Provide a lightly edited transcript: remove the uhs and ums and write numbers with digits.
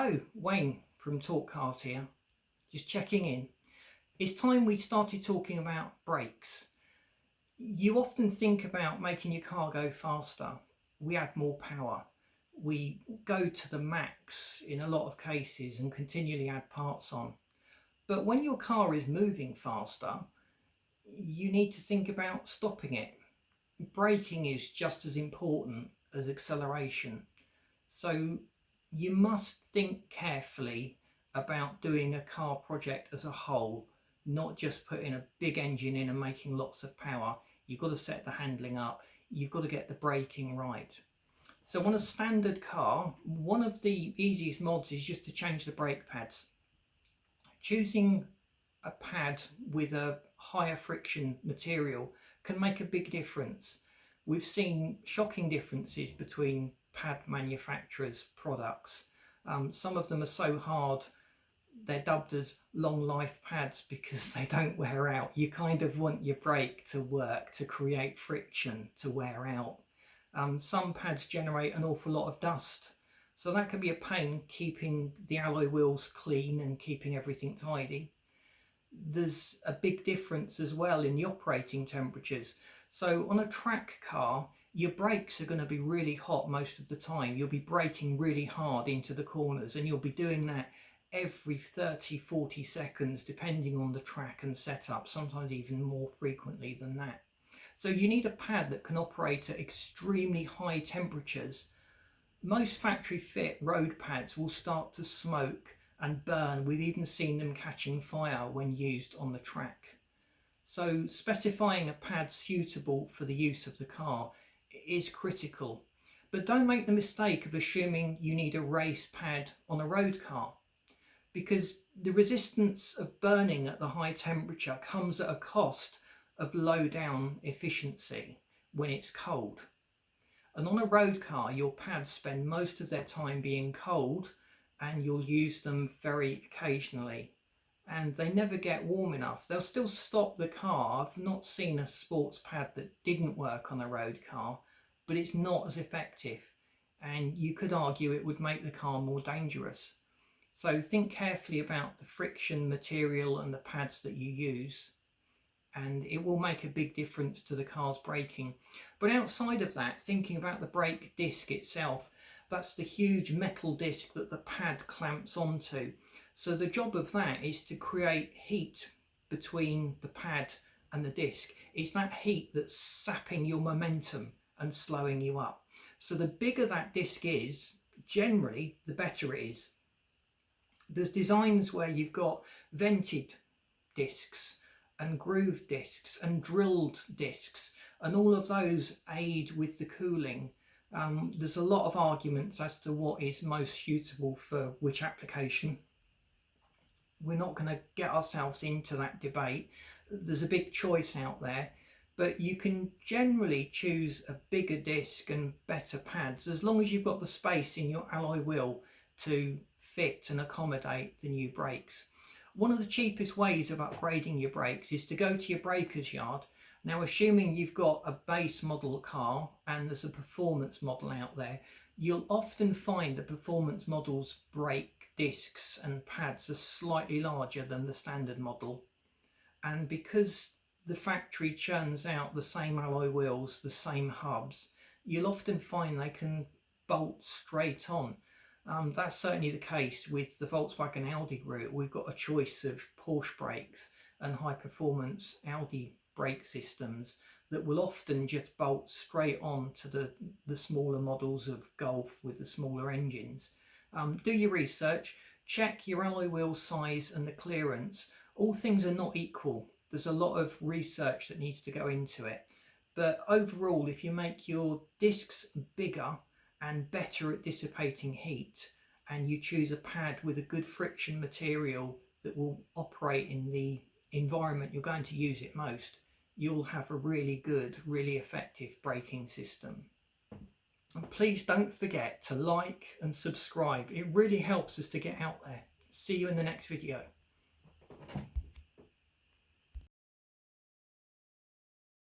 Hello, Wayne from Talk Cars here, just checking in. It's time we started talking about brakes. You often think about making your car go faster. We add more power. We go to the max in a lot of cases and continually add parts on. But when your car is moving faster, you need to think about stopping it. Braking is just as important as acceleration. So you must think carefully about doing a car project as a whole, not just putting a big engine in and making lots of power. You've got to set the handling up, you've got to get the braking right. So on a standard car, one of the easiest mods is just to change the brake pads. Choosing a pad with a higher friction material can make a big difference. We've seen shocking differences between pad manufacturers' products. Some of them are so hard they're dubbed as long life pads because they don't wear out. You kind of want your brake to work, to create friction, to wear out. Some pads generate an awful lot of dust, so that can be a pain keeping the alloy wheels clean and keeping everything tidy. There's a big difference as well in the operating temperatures. So on a track car, your brakes are going to be really hot most of the time. You'll be braking really hard into the corners, and you'll be doing that every 30-40 seconds depending on the track and setup, sometimes even more frequently than that. So you need a pad that can operate at extremely high temperatures. Most factory fit road pads will start to smoke and burn. We've even seen them catching fire when used on the track. So specifying a pad suitable for the use of the car is critical. But don't make the mistake of assuming you need a race pad on a road car, because the resistance of burning at the high temperature comes at a cost of low down efficiency when it's cold. And on a road car, your pads spend most of their time being cold, and you'll use them very occasionally, and they never get warm enough. They'll still stop the car. I've not seen a sports pad that didn't work on a road car, but it's not as effective, and you could argue it would make the car more dangerous. So think carefully about the friction material and the pads that you use, and it will make a big difference to the car's braking. But outside of that, thinking about the brake disc itself, that's the huge metal disc that the pad clamps onto. So the job of that is to create heat between the pad and the disc. It's that heat that's sapping your momentum and slowing you up. So the bigger that disc is, generally, the better it is. There's designs where you've got vented discs and grooved discs and drilled discs, and all of those aid with the cooling. There's a lot of arguments as to what is most suitable for which application. We're not going to get ourselves into that debate. There's a big choice out there, but you can generally choose a bigger disc and better pads as long as you've got the space in your alloy wheel to fit and accommodate the new brakes. One of the cheapest ways of upgrading your brakes is to go to your breaker's yard. Now, assuming you've got a base model car and there's a performance model out there, you'll often find the performance model's brake discs and pads are slightly larger than the standard model. And because the factory churns out the same alloy wheels, the same hubs, you'll often find they can bolt straight on. That's certainly the case with the Volkswagen Audi route. We've got a choice of Porsche brakes and high performance Audi brake systems that will often just bolt straight on to the smaller models of Golf with the smaller engines. Do your research, check your alloy wheel size and the clearance. All things are not equal. There's a lot of research that needs to go into it. But overall, if you make your discs bigger and better at dissipating heat, and you choose a pad with a good friction material that will operate in the environment you're going to use it most, you'll have a really good, really effective braking system. And please don't forget to like and subscribe. It really helps us to get out there. See you in the next video.